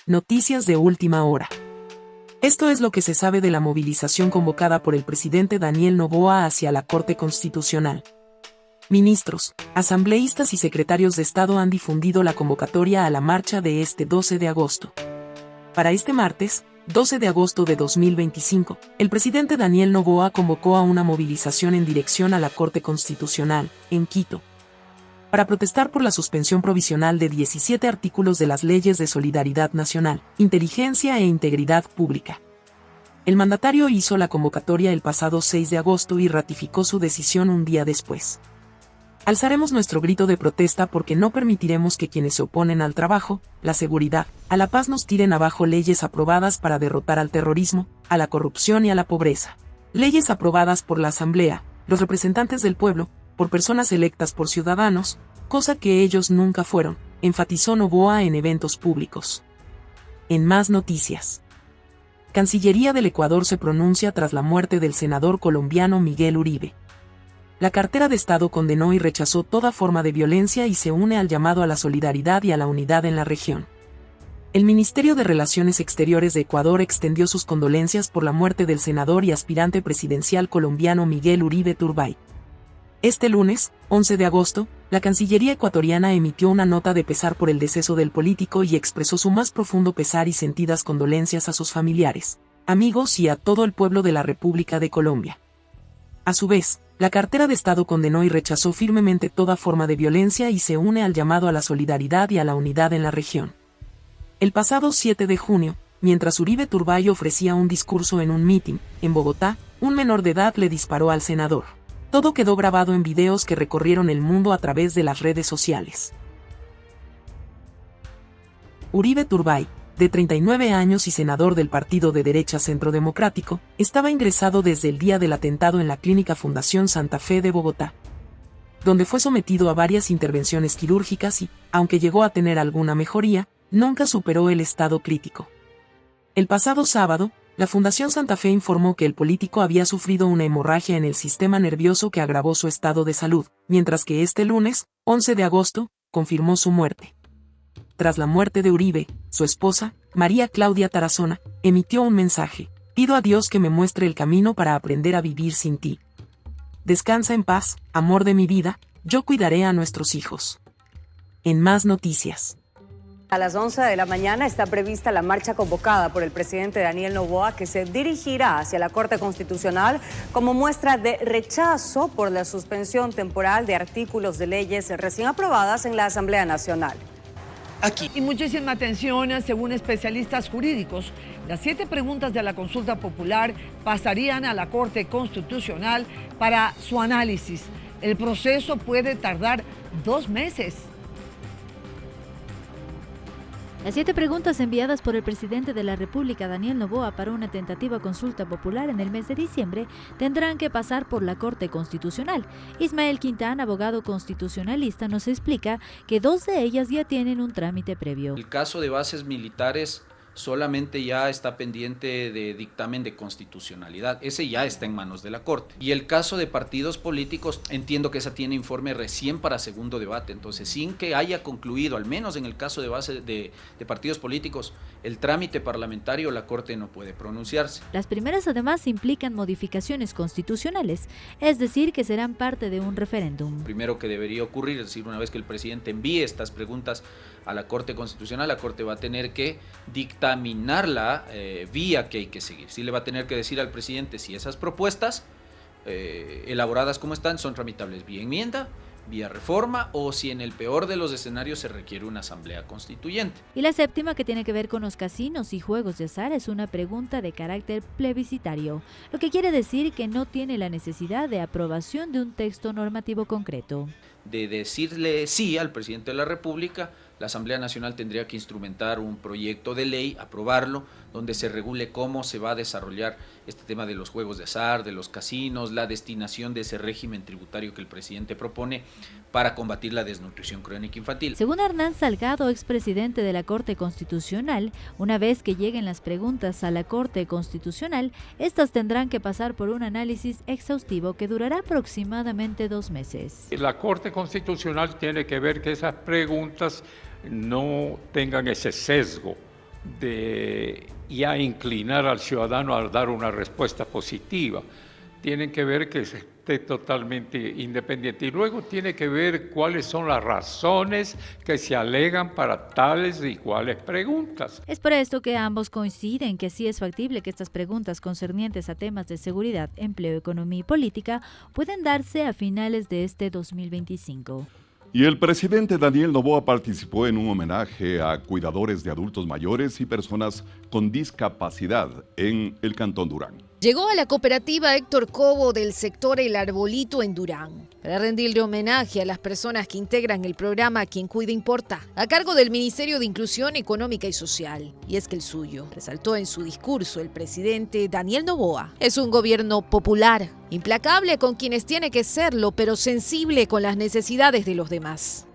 Noticias de última hora. Esto es lo que se sabe de la movilización convocada por el presidente Daniel Noboa hacia la Corte Constitucional. Ministros, asambleístas y secretarios de Estado han difundido la convocatoria a la marcha de este 12 de agosto. Para este martes, 12 de agosto de 2025, el presidente Daniel Noboa convocó a una movilización en dirección a la Corte Constitucional, en Quito, para protestar por la suspensión provisional de 17 artículos de las leyes de solidaridad nacional, inteligencia e integridad pública. El mandatario hizo la convocatoria el pasado 6 de agosto y ratificó su decisión un día después. Alzaremos nuestro grito de protesta porque no permitiremos que quienes se oponen al trabajo, la seguridad, a la paz nos tiren abajo leyes aprobadas para derrotar al terrorismo, a la corrupción y a la pobreza. Leyes aprobadas por la Asamblea, los representantes del pueblo, por personas electas por ciudadanos, cosa que ellos nunca fueron, enfatizó Noboa en eventos públicos. En más noticias. Cancillería del Ecuador se pronuncia tras la muerte del senador colombiano Miguel Uribe. La cartera de Estado condenó y rechazó toda forma de violencia y se une al llamado a la solidaridad y a la unidad en la región. El Ministerio de Relaciones Exteriores de Ecuador extendió sus condolencias por la muerte del senador y aspirante presidencial colombiano Miguel Uribe Turbay. Este lunes, 11 de agosto, la Cancillería ecuatoriana emitió una nota de pesar por el deceso del político y expresó su más profundo pesar y sentidas condolencias a sus familiares, amigos y a todo el pueblo de la República de Colombia. A su vez, la cartera de Estado condenó y rechazó firmemente toda forma de violencia y se une al llamado a la solidaridad y a la unidad en la región. El pasado 7 de junio, mientras Uribe Turbay ofrecía un discurso en un mitin, en Bogotá, un menor de edad le disparó al senador. Todo quedó grabado en videos que recorrieron el mundo a través de las redes sociales. Uribe Turbay, de 39 años y senador del partido de derecha Centro Democrático, estaba ingresado desde el día del atentado en la Clínica Fundación Santa Fe de Bogotá, donde fue sometido a varias intervenciones quirúrgicas y, aunque llegó a tener alguna mejoría, nunca superó el estado crítico. El pasado sábado, la Fundación Santa Fe informó que el político había sufrido una hemorragia en el sistema nervioso que agravó su estado de salud, mientras que este lunes, 11 de agosto, confirmó su muerte. Tras la muerte de Uribe, su esposa, María Claudia Tarazona, emitió un mensaje: "Pido a Dios que me muestre el camino para aprender a vivir sin ti. Descansa en paz, amor de mi vida, yo cuidaré a nuestros hijos". En más noticias. A las 11 de la mañana está prevista la marcha convocada por el presidente Daniel Noboa, que se dirigirá hacia la Corte Constitucional como muestra de rechazo por la suspensión temporal de artículos de leyes recién aprobadas en la Asamblea Nacional. Aquí. Y muchísima atención, según especialistas jurídicos, las 7 preguntas de la consulta popular pasarían a la Corte Constitucional para su análisis. El proceso puede tardar 2 meses. Las 7 preguntas enviadas por el presidente de la República, Daniel Noboa, para una tentativa consulta popular en el mes de diciembre, tendrán que pasar por la Corte Constitucional. Ismael Quintán, abogado constitucionalista, nos explica que 2 de ellas ya tienen un trámite previo. El caso de bases militares solamente ya está pendiente de dictamen de constitucionalidad. Ese ya está en manos de la Corte. Y el caso de partidos políticos, entiendo que esa tiene informe recién para segundo debate. Entonces, sin que haya concluido, al menos en el caso de base de partidos políticos, el trámite parlamentario, la Corte no puede pronunciarse. Las primeras además implican modificaciones constitucionales, es decir, que serán parte de un referéndum. Primero que debería ocurrir, es decir, una vez que el presidente envíe estas preguntas a la Corte Constitucional, la Corte va a tener que dictaminar la vía que hay que seguir. Sí le va a tener que decir al presidente si esas propuestas, elaboradas como están, son tramitables vía enmienda, vía reforma, o si en el peor de los escenarios se requiere una asamblea constituyente. Y la séptima, que tiene que ver con los casinos y juegos de azar, es una pregunta de carácter plebiscitario, lo que quiere decir que no tiene la necesidad de aprobación de un texto normativo concreto. De decirle sí al presidente de la República, la Asamblea Nacional tendría que instrumentar un proyecto de ley, aprobarlo, donde se regule cómo se va a desarrollar este tema de los juegos de azar, de los casinos, la destinación de ese régimen tributario que el presidente propone para combatir la desnutrición crónica infantil. Según Hernán Salgado, expresidente de la Corte Constitucional, una vez que lleguen las preguntas a la Corte Constitucional, estas tendrán que pasar por un análisis exhaustivo que durará aproximadamente 2 meses. La Corte Constitucional tiene que ver que esas preguntas no tengan ese sesgo de ya inclinar al ciudadano a dar una respuesta positiva. Tienen que ver que esté totalmente independiente y luego tiene que ver cuáles son las razones que se alegan para tales y cuales preguntas. Es por esto que ambos coinciden que sí es factible que estas preguntas concernientes a temas de seguridad, empleo, economía y política pueden darse a finales de este 2025. Y el presidente Daniel Noboa participó en un homenaje a cuidadores de adultos mayores y personas con discapacidad en el Cantón Durán. Llegó a la cooperativa Héctor Cobo del sector El Arbolito en Durán para rendirle homenaje a las personas que integran el programa Quien Cuida Importa, a cargo del Ministerio de Inclusión Económica y Social. Y es que el suyo, resaltó en su discurso el presidente Daniel Noboa, es un gobierno popular, implacable con quienes tiene que serlo, pero sensible con las necesidades de los demás.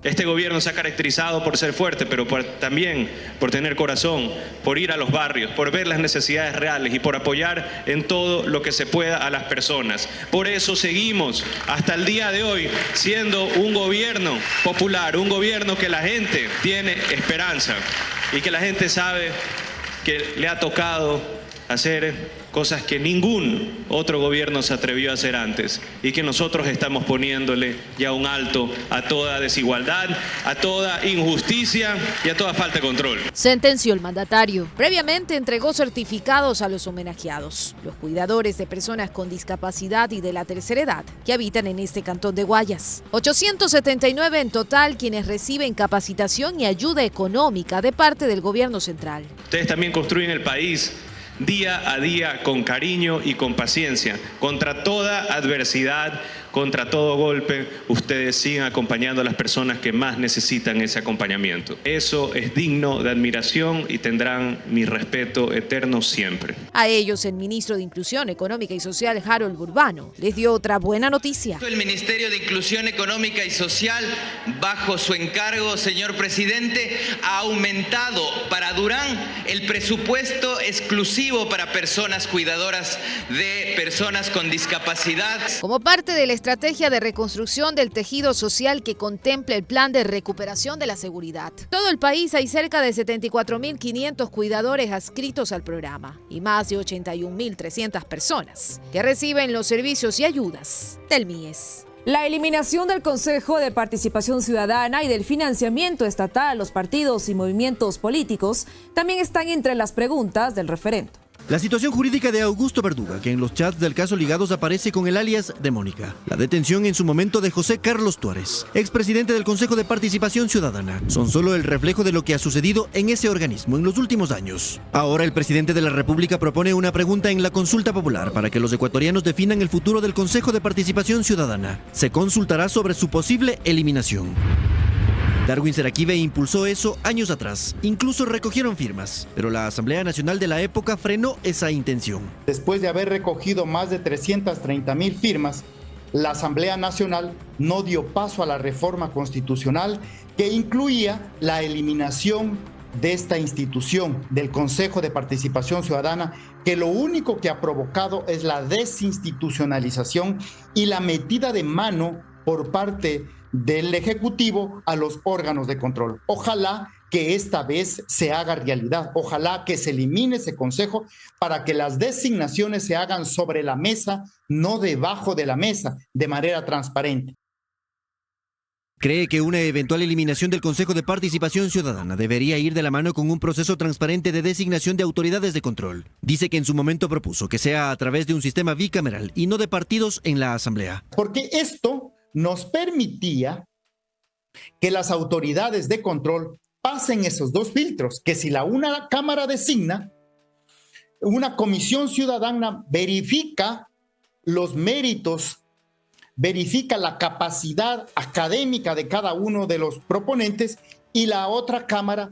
Este gobierno se ha caracterizado por ser fuerte, pero también por tener corazón, por ir a los barrios, por ver las necesidades reales y por apoyar en todo lo que se pueda a las personas. Por eso seguimos hasta el día de hoy siendo un gobierno popular, un gobierno que la gente tiene esperanza y que la gente sabe que le ha tocado hacer cosas que ningún otro gobierno se atrevió a hacer antes y que nosotros estamos poniéndole ya un alto a toda desigualdad, a toda injusticia y a toda falta de control. Sentenció el mandatario. Previamente entregó certificados a los homenajeados, los cuidadores de personas con discapacidad y de la tercera edad que habitan en este cantón de Guayas. 879 en total quienes reciben capacitación y ayuda económica de parte del gobierno central. Ustedes también construyen el país día a día con cariño y con paciencia. Contra toda adversidad, contra todo golpe, ustedes siguen acompañando a las personas que más necesitan ese acompañamiento. Eso es digno de admiración y tendrán mi respeto eterno siempre. A ellos, el ministro de Inclusión Económica y Social, Harold Burbano, les dio otra buena noticia. El Ministerio de Inclusión Económica y Social, bajo su encargo, señor presidente, ha aumentado para Durán el presupuesto exclusivo para personas cuidadoras de personas con discapacidad. Como parte de la estrategia de reconstrucción del tejido social que contempla el plan de recuperación de la seguridad. Todo el país hay cerca de 74.500 cuidadores adscritos al programa y más de 81.300 personas que reciben los servicios y ayudas del MIES. La eliminación del Consejo de Participación Ciudadana y del financiamiento estatal a los partidos y movimientos políticos también están entre las preguntas del referendo. La situación jurídica de Augusto Verduga, que en los chats del caso Ligados aparece con el alias de Mónica. La detención en su momento de José Carlos Tuárez, expresidente del Consejo de Participación Ciudadana, son solo el reflejo de lo que ha sucedido en ese organismo en los últimos años. Ahora el presidente de la República propone una pregunta en la consulta popular para que los ecuatorianos definan el futuro del Consejo de Participación Ciudadana. Se consultará sobre su posible eliminación. Darwin Seraquive impulsó eso años atrás. Incluso recogieron firmas, pero la Asamblea Nacional de la época frenó esa intención. Después de haber recogido más de 330,000 firmas, la Asamblea Nacional no dio paso a la reforma constitucional que incluía la eliminación de esta institución, del Consejo de Participación Ciudadana, que lo único que ha provocado es la desinstitucionalización y la metida de mano por parte del Ejecutivo a los órganos de control. Ojalá que esta vez se haga realidad, ojalá que se elimine ese consejo para que las designaciones se hagan sobre la mesa, no debajo de la mesa, de manera transparente. Cree que una eventual eliminación del Consejo de Participación Ciudadana debería ir de la mano con un proceso transparente de designación de autoridades de control. Dice que en su momento propuso que sea a través de un sistema bicameral y no de partidos en la Asamblea. Porque esto nos permitía que las autoridades de control pasen esos dos filtros, que si una Cámara designa, una comisión ciudadana verifica los méritos, verifica la capacidad académica de cada uno de los proponentes y la otra Cámara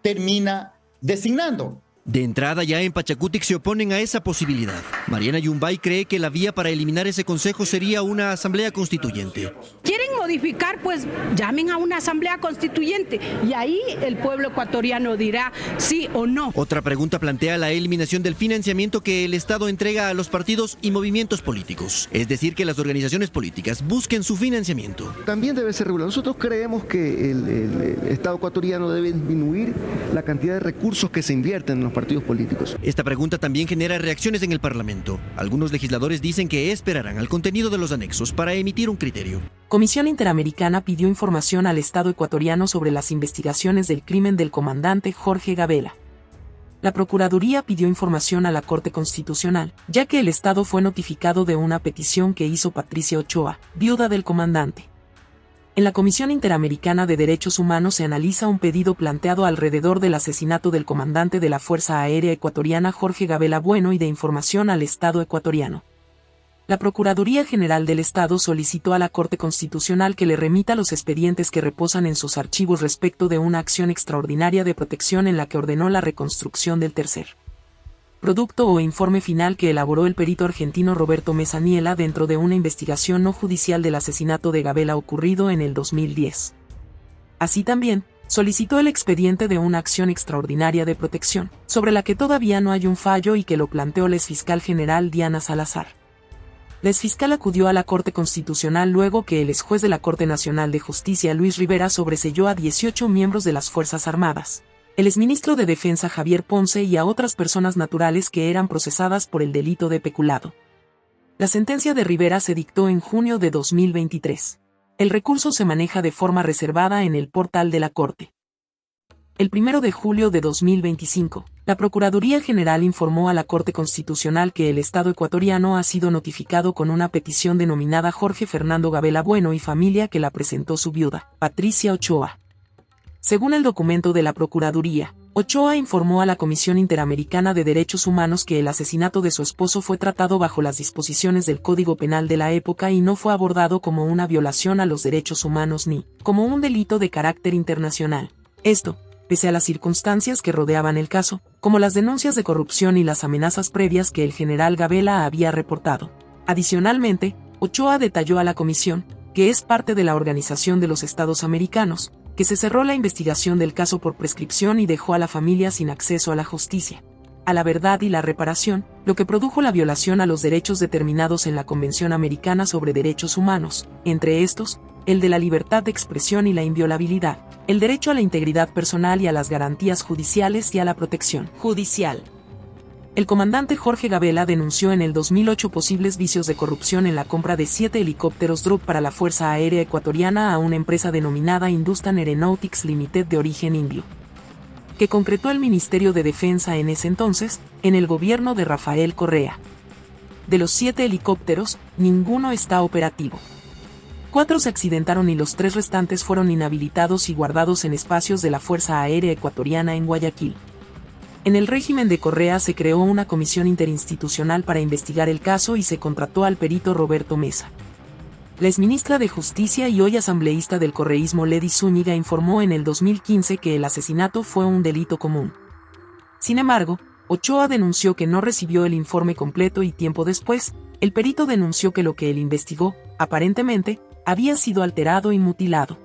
termina designando. De entrada, ya en Pachacutic se oponen a esa posibilidad. Mariana Yumbay cree que la vía para eliminar ese consejo sería una asamblea constituyente. Quieren modificar, pues llamen a una asamblea constituyente y ahí el pueblo ecuatoriano dirá sí o no. Otra pregunta plantea la eliminación del financiamiento que el Estado entrega a los partidos y movimientos políticos. Es decir, que las organizaciones políticas busquen su financiamiento. También debe ser regulado. Nosotros creemos que el Estado ecuatoriano debe disminuir la cantidad de recursos que se invierten en los partidos políticos. Esta pregunta también genera reacciones en el Parlamento. Algunos legisladores dicen que esperarán al contenido de los anexos para emitir un criterio. Comisión Interamericana pidió información al Estado ecuatoriano sobre las investigaciones del crimen del comandante Jorge Gabela. La Procuraduría pidió información a la Corte Constitucional, ya que el Estado fue notificado de una petición que hizo Patricia Ochoa, viuda del comandante. En la Comisión Interamericana de Derechos Humanos se analiza un pedido planteado alrededor del asesinato del comandante de la Fuerza Aérea Ecuatoriana Jorge Gabela Bueno y de información al Estado ecuatoriano. La Procuraduría General del Estado solicitó a la Corte Constitucional que le remita los expedientes que reposan en sus archivos respecto de una acción extraordinaria de protección en la que ordenó la reconstrucción del tercer producto o informe final que elaboró el perito argentino Roberto Mesa Niela dentro de una investigación no judicial del asesinato de Gabela ocurrido en el 2010. Así también, solicitó el expediente de una acción extraordinaria de protección, sobre la que todavía no hay un fallo y que lo planteó la exfiscal general Diana Salazar. La exfiscal acudió a la Corte Constitucional luego que el exjuez de la Corte Nacional de Justicia Luis Rivera sobreseyó a 18 miembros de las Fuerzas Armadas, el exministro de Defensa Javier Ponce y a otras personas naturales que eran procesadas por el delito de peculado. La sentencia de Rivera se dictó en junio de 2023. El recurso se maneja de forma reservada en el portal de la Corte. El 1 de julio de 2025, la Procuraduría General informó a la Corte Constitucional que el Estado ecuatoriano ha sido notificado con una petición denominada Jorge Fernando Gabela Bueno y familia que la presentó su viuda, Patricia Ochoa. Según el documento de la Procuraduría, Ochoa informó a la Comisión Interamericana de Derechos Humanos que el asesinato de su esposo fue tratado bajo las disposiciones del Código Penal de la época y no fue abordado como una violación a los derechos humanos ni como un delito de carácter internacional. Esto, pese a las circunstancias que rodeaban el caso, como las denuncias de corrupción y las amenazas previas que el general Gabela había reportado. Adicionalmente, Ochoa detalló a la comisión, que es parte de la Organización de los Estados Americanos, que se cerró la investigación del caso por prescripción y dejó a la familia sin acceso a la justicia, a la verdad y la reparación, lo que produjo la violación a los derechos determinados en la Convención Americana sobre Derechos Humanos, entre estos, el de la libertad de expresión y la inviolabilidad, el derecho a la integridad personal y a las garantías judiciales y a la protección judicial. El comandante Jorge Gabela denunció en el 2008 posibles vicios de corrupción en la compra de 7 helicópteros Drup para la Fuerza Aérea Ecuatoriana a una empresa denominada Hindustan Aeronautics Limited de origen indio, que concretó el Ministerio de Defensa en ese entonces, en el gobierno de Rafael Correa. De los 7 helicópteros, ninguno está operativo. 4 se accidentaron y los 3 restantes fueron inhabilitados y guardados en espacios de la Fuerza Aérea Ecuatoriana en Guayaquil. En el régimen de Correa se creó una comisión interinstitucional para investigar el caso y se contrató al perito Roberto Mesa. La exministra de Justicia y hoy asambleísta del correísmo Ledy Zúñiga informó en el 2015 que el asesinato fue un delito común. Sin embargo, Ochoa denunció que no recibió el informe completo y tiempo después, el perito denunció que lo que él investigó, aparentemente, había sido alterado y mutilado.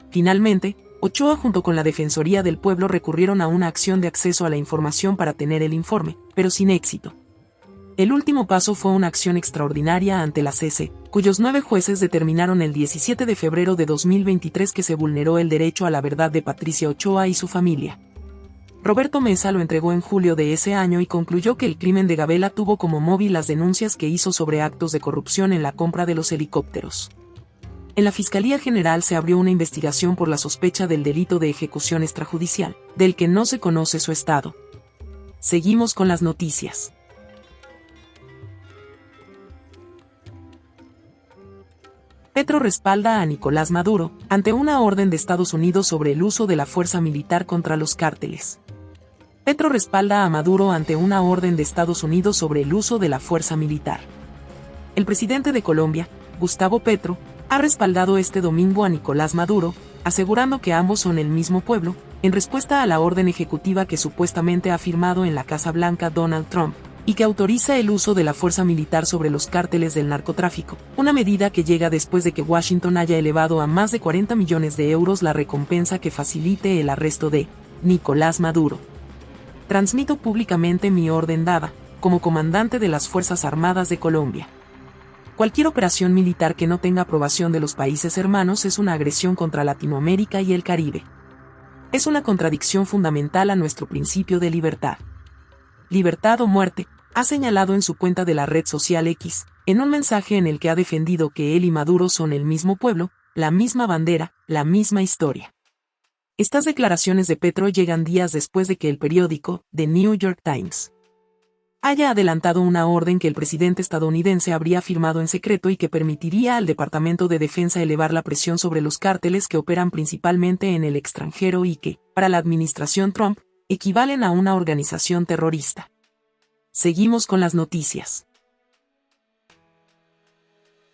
Finalmente, Ochoa junto con la Defensoría del Pueblo recurrieron a una acción de acceso a la información para tener el informe, pero sin éxito. El último paso fue una acción extraordinaria ante la CC, cuyos 9 jueces determinaron el 17 de febrero de 2023 que se vulneró el derecho a la verdad de Patricia Ochoa y su familia. Roberto Mesa lo entregó en julio de ese año y concluyó que el crimen de Gabela tuvo como móvil las denuncias que hizo sobre actos de corrupción en la compra de los helicópteros. En la Fiscalía General se abrió una investigación por la sospecha del delito de ejecución extrajudicial, del que no se conoce su estado. Seguimos con las noticias. Petro respalda a Nicolás Maduro, ante una orden de Estados Unidos sobre el uso de la fuerza militar contra los cárteles. Petro respalda a Maduro ante una orden de Estados Unidos sobre el uso de la fuerza militar. El presidente de Colombia, Gustavo Petro, ha respaldado este domingo a Nicolás Maduro, asegurando que ambos son el mismo pueblo, en respuesta a la orden ejecutiva que supuestamente ha firmado en la Casa Blanca Donald Trump, y que autoriza el uso de la fuerza militar sobre los cárteles del narcotráfico, una medida que llega después de que Washington haya elevado a más de 40 millones de euros la recompensa que facilite el arresto de Nicolás Maduro. Transmito públicamente mi orden dada, como comandante de las Fuerzas Armadas de Colombia. Cualquier operación militar que no tenga aprobación de los países hermanos es una agresión contra Latinoamérica y el Caribe. Es una contradicción fundamental a nuestro principio de libertad. Libertad o muerte, ha señalado en su cuenta de la red social X, en un mensaje en el que ha defendido que él y Maduro son el mismo pueblo, la misma bandera, la misma historia. Estas declaraciones de Petro llegan días después de que el periódico, The New York Times, haya adelantado una orden que el presidente estadounidense habría firmado en secreto y que permitiría al Departamento de Defensa elevar la presión sobre los cárteles que operan principalmente en el extranjero y que, para la administración Trump, equivalen a una organización terrorista. Seguimos con las noticias.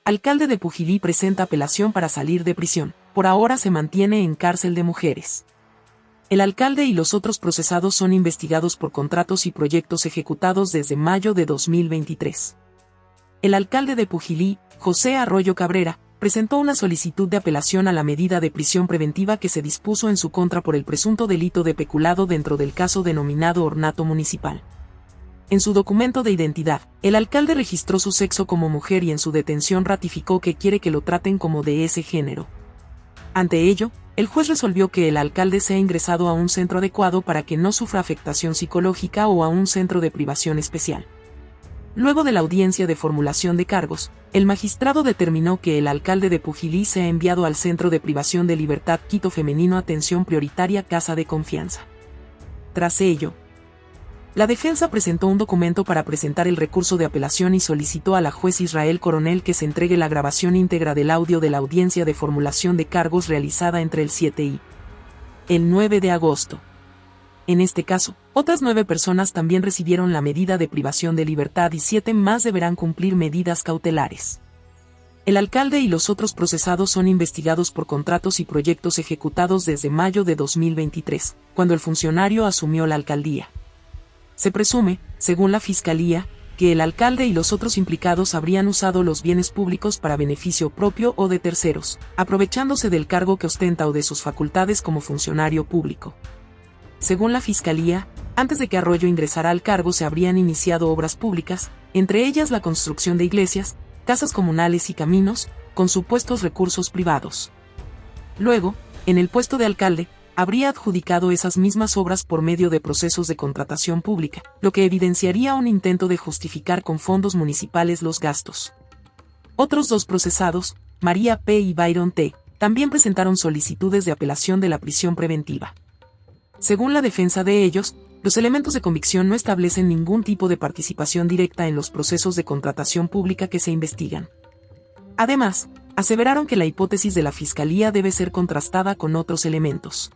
Alcalde de Pujilí presenta apelación para salir de prisión. Por ahora se mantiene en cárcel de mujeres. El alcalde y los otros procesados son investigados por contratos y proyectos ejecutados desde mayo de 2023. El alcalde de Pujilí, José Arroyo Cabrera, presentó una solicitud de apelación a la medida de prisión preventiva que se dispuso en su contra por el presunto delito de peculado dentro del caso denominado ornato municipal. En su documento de identidad, el alcalde registró su sexo como mujer y en su detención ratificó que quiere que lo traten como de ese género. Ante ello, el juez resolvió que el alcalde sea ingresado a un centro adecuado para que no sufra afectación psicológica o a un centro de privación especial. Luego de la audiencia de formulación de cargos, el magistrado determinó que el alcalde de Pujilí sea enviado al Centro de Privación de Libertad Quito Femenino Atención Prioritaria Casa de Confianza. Tras ello, la defensa presentó un documento para presentar el recurso de apelación y solicitó a la juez Israel Coronel que se entregue la grabación íntegra del audio de la audiencia de formulación de cargos realizada entre el 7 y el 9 de agosto. En este caso, otras 9 personas también recibieron la medida de privación de libertad y 7 más deberán cumplir medidas cautelares. El alcalde y los otros procesados son investigados por contratos y proyectos ejecutados desde mayo de 2023, cuando el funcionario asumió la alcaldía. Se presume, según la Fiscalía, que el alcalde y los otros implicados habrían usado los bienes públicos para beneficio propio o de terceros, aprovechándose del cargo que ostenta o de sus facultades como funcionario público. Según la Fiscalía, antes de que Arroyo ingresara al cargo se habrían iniciado obras públicas, entre ellas la construcción de iglesias, casas comunales y caminos, con supuestos recursos privados. Luego, en el puesto de alcalde, habría adjudicado esas mismas obras por medio de procesos de contratación pública, lo que evidenciaría un intento de justificar con fondos municipales los gastos. Otros 2 procesados, María P. y Byron T., también presentaron solicitudes de apelación de la prisión preventiva. Según la defensa de ellos, los elementos de convicción no establecen ningún tipo de participación directa en los procesos de contratación pública que se investigan. Además, aseveraron que la hipótesis de la Fiscalía debe ser contrastada con otros elementos.